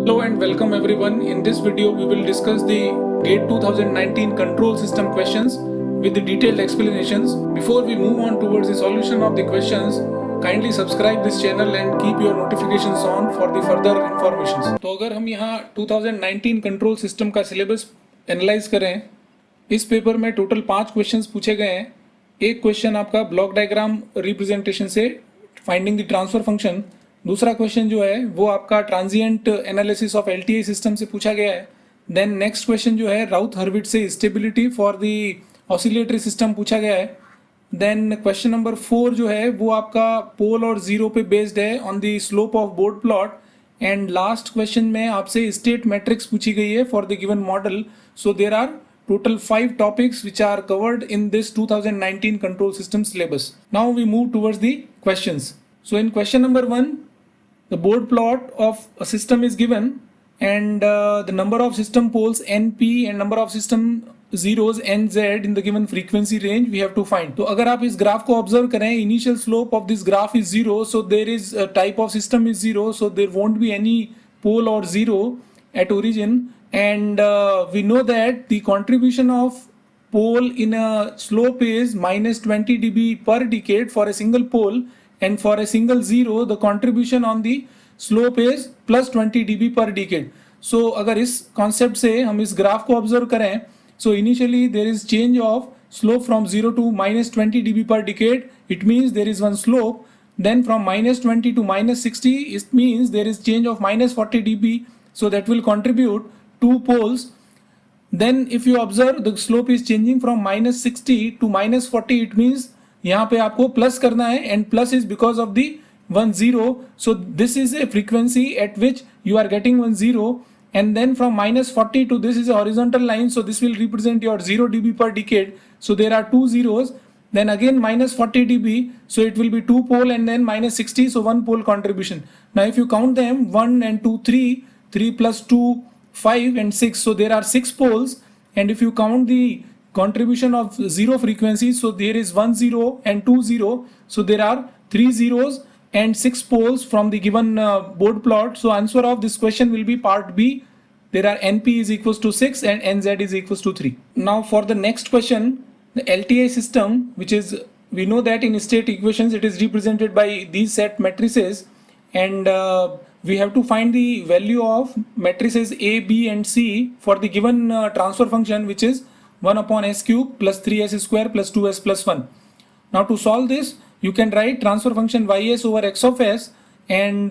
Hello and welcome everyone. In this video we will discuss the GATE 2019 control system questions with the detailed explanations. Before we move on towards the solution of the questions, kindly subscribe this channel and keep your notifications on for the further informations. तो अगर हम यहाँ 2019 control system का syllabus analyse करें, इस paper में total 5 questions पूछे गए हैं. एक क्वेश्चन आपका ब्लॉक डायग्राम रिप्रेजेंटेशन से फाइंडिंग द ट्रांसफर फंक्शन. दूसरा क्वेश्चन जो है वो आपका transient analysis of LTI system से पूछा गया है. देन नेक्स्ट क्वेश्चन जो है राउथ हर्विट से stability for the oscillatory system पूछा गया है. देन क्वेश्चन नंबर 4 जो है वो आपका पोल और जीरो पे बेस्ड है on the slope of Bode plot. And last question में आपसे स्टेट मैट्रिक्स पूछी गई है for the given model. So there are total 5 topics which are covered in this 2019 control system syllabus. Now we move towards the questions. So in question number 1, the board plot of a system is given and the number of system poles np and number of system zeros nz in the given frequency range we have to find. तो अगर आप इस graph को observe करें, initial slope of this graph is 0, so there is a type of system is 0, so there won't be any pole or zero at origin. And we know that the contribution of pole in a slope is minus 20 dB per decade for a single pole, and for a single zero the contribution on the slope is plus 20 dB per decade. So अगर इस concept से हम इस graph को observe करें, so initially there is change of slope from 0 to minus 20 dB per decade. It means there is one slope. Then from minus 20 to minus 60, it means there is change of minus 40 dB. So that will contribute 2 poles. Then if you observe the slope is changing from minus 60 to minus 40, it means यहाँ पे आपको plus करना है, and plus is because of the 1 0. So this is a frequency at which you are getting 1 0, and then from minus 40 to this is a horizontal line, so this will represent your 0 dB per decade. So there are 2 zeros, then again minus 40 dB, so it will be 2 pole, and then minus 60, so 1 pole contribution. Now if you count them, 1 and 2 3 plus 2 5 and 6, so there are 6 poles. And if you count the contribution of zero frequencies, so there is 1 0 and 2 0, so there are 3 zeros and 6 poles from the given board plot. So answer of this question will be part B. There are np is equals to 6 and nz is equals to 3. Now for the next question, the LTI system, which is, we know that in state equations it is represented by these set matrices, and we have to find the value of matrices A, B and C for the given transfer function, which is 1 upon s cube plus 3s square plus 2s plus 1. Now to solve this, you can write transfer function ys over x of s, and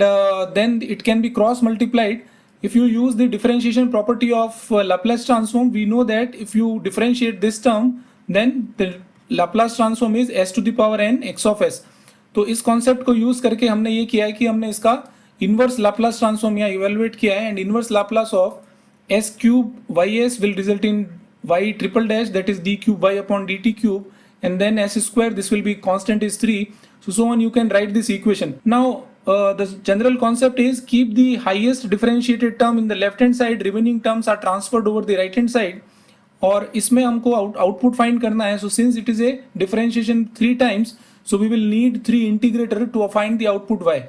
then it can be cross multiplied. If you use the differentiation property of Laplace transform, we know that if you differentiate this term, then the Laplace transform is s to the power n x of s. तो इस concept को use करके हमने ये किया है कि हमने इसका इनवर्स लाप्लास ट्रांसफॉर्म यहाँ इवेलुएट किया है, and inverse Laplace of s cube ys will result in y triple dash, that is d cube y upon dt cube, and then s square, this will be constant is 3, so on you can write this equation. Now the general concept is keep the highest differentiated term in the left hand side, remaining terms are transferred over the right hand side. और इसमें हमको output find करना है. So since it is a differentiation 3 times, so we will need 3 integrator to find the output y.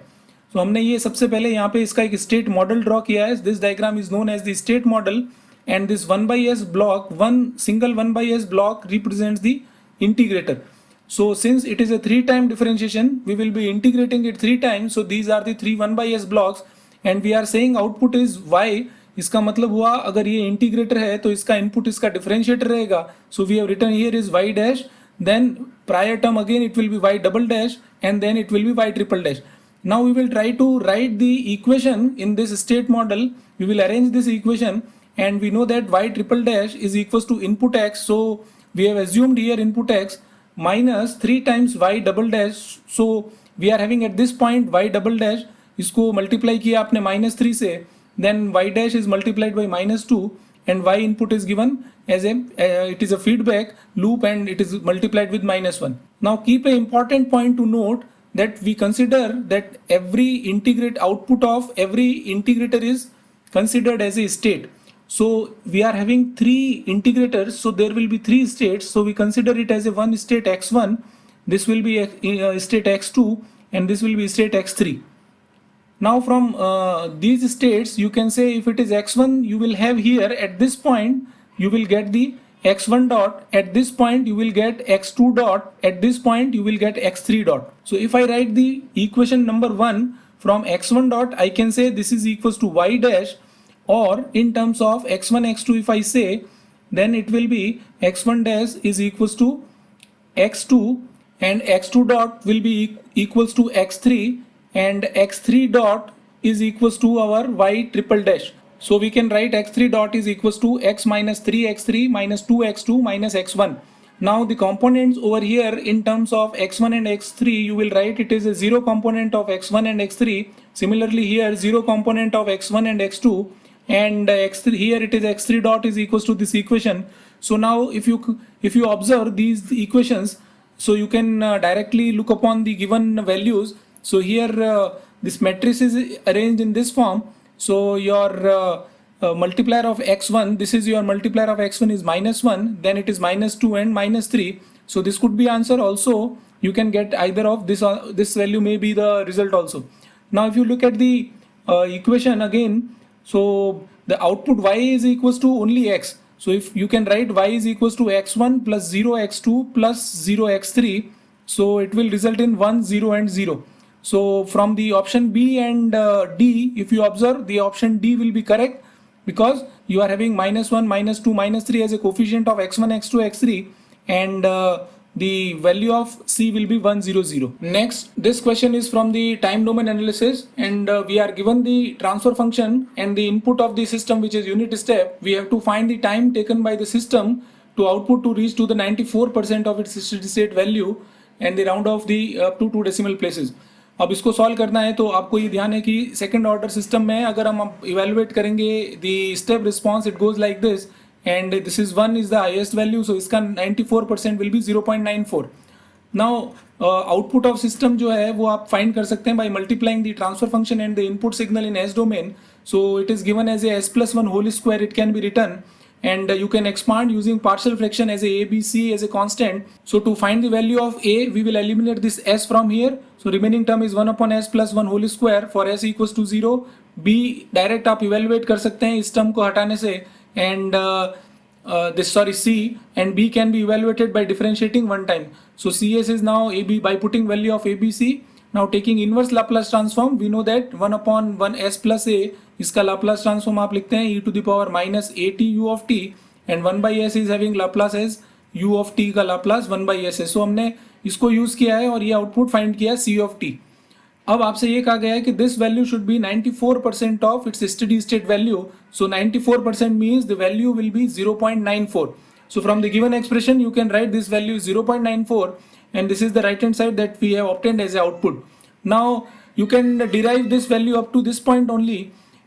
So हमने ये सबसे पहले यहाँ पे इसका एक स्टेट मॉडल ड्रॉ किया है. This diagram is known as the state model, and this 1 by s block, one single 1 by s block represents the integrator. So since it is a 3-time differentiation, we will be integrating it 3 times. So these are the 3 1 by s blocks, and we are saying output is y. इसका मतलब हुआ अगर ये integrator है तो इसका input इसका differentiator रहेगा. So we have written here is y dash, then prior term again it will be y double dash, and then it will be y triple dash. Now we will try to write the equation in this state model. We will arrange this equation, and we know that y triple dash is equals to input x. So we have assumed here input x minus 3 times y double dash. So we are having at this point y double dash, इसको multiply किया आपने minus 3 से, then y dash is multiplied by minus 2, and y input is given as a it is a feedback loop, and it is multiplied with minus 1. Now keep an important point to note that we consider that every integrate output of every integrator is considered as a state. So we are having 3 integrators, so there will be 3 states. So we consider it as a one state x1, this will be a state x2, and this will be state x3. Now from these states you can say if it is x1 you will have here at this point you will get the x1 dot, at this point you will get x2 dot, at this point you will get x3 dot. So if I write the equation number 1 from x1 dot, I can say this is equals to y dash, or in terms of x1 x2 if I say, then it will be x1 dash is equals to x2 and x2 dot will be equals to x3 and x3 dot is equals to our y triple dash. So we can write x3 dot is equals to x minus 3x3 minus 2x2 minus x1. Now the components over here in terms of x1 and x3 you will write it is a 0 component of x1 and x3. Similarly here 0 component of x1 and x2, and x3 here it is x3 dot is equals to this equation. So now if you observe these equations, so you can directly look upon the given values. So here this matrix is arranged in this form. So your multiplier of x1, this is your multiplier of x1 is minus 1, then it is minus 2 and minus 3. So this could be answer also. You can get either of this value may be the result also. Now if you look at the equation again, so the output y is equals to only x. So if you can write y is equals to x1 plus 0 x2 plus 0 x3, so it will result in 1 0 and 0. So from the option B and D, if you observe, the option D will be correct because you are having minus 1 minus 2 minus 3 as a coefficient of x1 x2 x3, and the value of C will be 1 0 0. Next, this question is from the time domain analysis, and we are given the transfer function and the input of the system, which is unit step. We have to find the time taken by the system to output to reach to the 94% of its steady state value and the round off the up to 2 decimal places. अब इसको solve करना है तो आपको ये ध्यान है कि सेकंड ऑर्डर सिस्टम में अगर हम इवेलुएट करेंगे the step response it goes like this, and this is 1 is the highest value, so इसका 94% will be 0.94. now output of system जो है वो आप find कर सकते हैं by multiplying the transfer function and the input signal in S domain. So it is given as a s plus 1 whole square, it can be written, and you can expand using partial fraction as a b c as a constant. So to find the value of a, we will eliminate this s from here, so remaining term is 1 upon s plus 1 whole square for s equals to 0. b direct आप evaluate कर सकते हैं इस term को हटाने से, and C and B can be evaluated by differentiating one time. So CS is now AB by putting value of ABC. Now taking inverse Laplace transform, we know that 1 upon 1 S plus A, इसका Laplace transform आप लिखते हैं e to the power minus AT U of t, and 1 by S is having Laplace as U of t का Laplace 1 by S है. So हमने इसको use किया है और ये आउटपुट फाइंड किया C of t. अब आपसे ये कहा गया है कि this value should be 94% of its steady state value. So 94% means the value will be 0.94. So from the given expression you can write this value 0.94, and this is the right hand side that we have obtained as a output. Now you can derive this value up to this point only,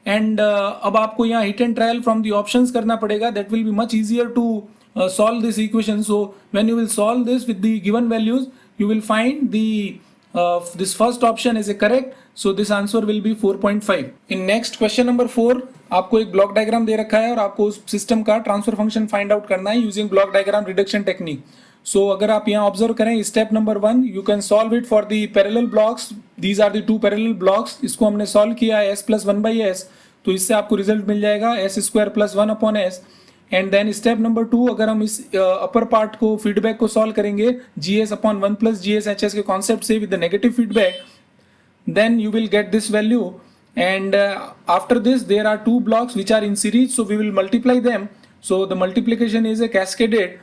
and अब आपको यहाँ hit and trial from the options करना पड़ेगा. That will be much easier to solve this equation. So when you will solve this with the given values, you will find the this first option is a correct, so this answer will be 4.5. in next question number 4 आपको एक block diagram दे रखा है और आपको उस system का transfer function find out करना है using block diagram reduction technique. So अगर आप यहाँ ऑब्जर्व करें step number 1, you can solve it for the parallel blocks. These are the 2 parallel blocks. इसको हमने सॉल्व किया s plus 1 by s, तो इससे आपको रिजल्ट मिल जाएगा s square plus 1 upon s. And then step number 2, अगर हम इस अपर पार्ट को फीडबैक को सॉल्व करेंगे gs upon 1 plus gs hs के कॉन्सेप्ट से with the negative feedback, then you will get this value. And after this there are 2 blocks which are in series, so we will multiply them. So the multiplication is a cascaded,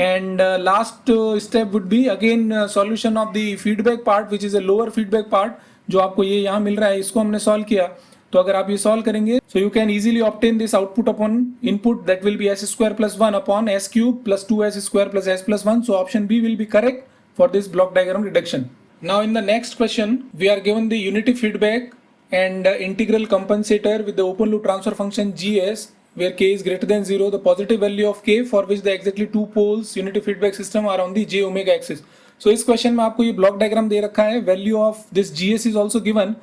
and last step would be again solution of the feedback part, which is a lower feedback part जो आपको ये यहाँ मिल रहा है, इसको हमने solve किया. तो अगर आप ये सॉल्व करेंगे, so you can easily obtain this output upon input, that will be s square plus 1 upon s cube plus 2s square plus s plus 1. So option B will be correct for this block diagram reduction. Now in the next question we are given the unity feedback and integral compensator with the open loop transfer function gs, where k is greater than 0, the positive value of k for which the exactly 2 poles unity feedback system are on the j omega axis. So इस question में आपको ये block diagram दे रखा है, value of this gs is also given,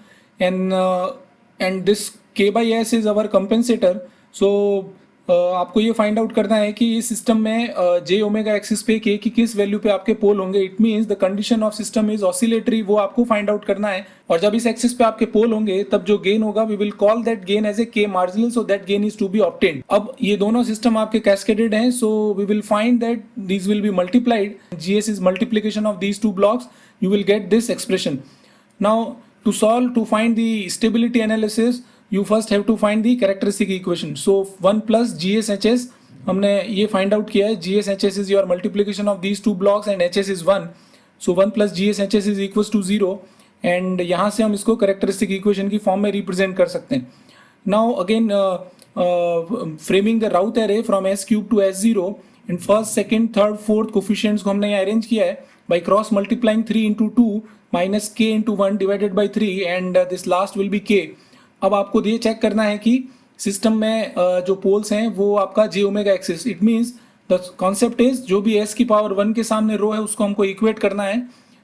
and this k by s is our compensator. So आपको ये find out करना है कि इस सिस्टम में जे ओमेगा एक्सिस पे के की किस वैल्यू पे आपके पोल होंगे. It means the condition of system is oscillatory, वो आपको फाइंड आउट करना है. और जब इस एक्सिस पे आपके पोल होंगे तब जो गेन होगा we will call that gain as a K marginal, so that gain is to be obtained. अब ये दोनों सिस्टम आपके कैस्केडेड हैं, so we will find that these will be multiplied. GS is multiplication of these two blocks. You will get this expression. Now to find the stability analysis, you first have to find the characteristic equation. So 1 plus GSHS हमने ये find out किया है. GSHS is your multiplication of these two blocks and HS is 1. So 1 plus GSHS is equals to 0. And यहाँ से हम इसको characteristic equation की form में represent कर सकते हैं. Now again framing the Routh array from S cube to S0, in first, second, third, fourth coefficients को हमने यहाँ arrange किया है by cross multiplying 3 into 2 minus k into 1 divided by 3 and this last will be k. अब आपको ये check करना है कि सिस्टम में जो पोल्स हैं वो आपका j omega axis. It means the concept is जो भी s की पावर 1 के सामने रो है उसको हमको इक्वेट करना है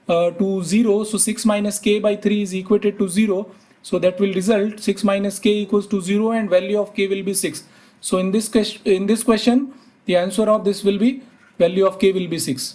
to 0. So 6 minus k by 3 is equated to 0. So that will result 6 minus k equals to 0 and value of k will be 6. So in this question the answer of this will be value of k will be 6.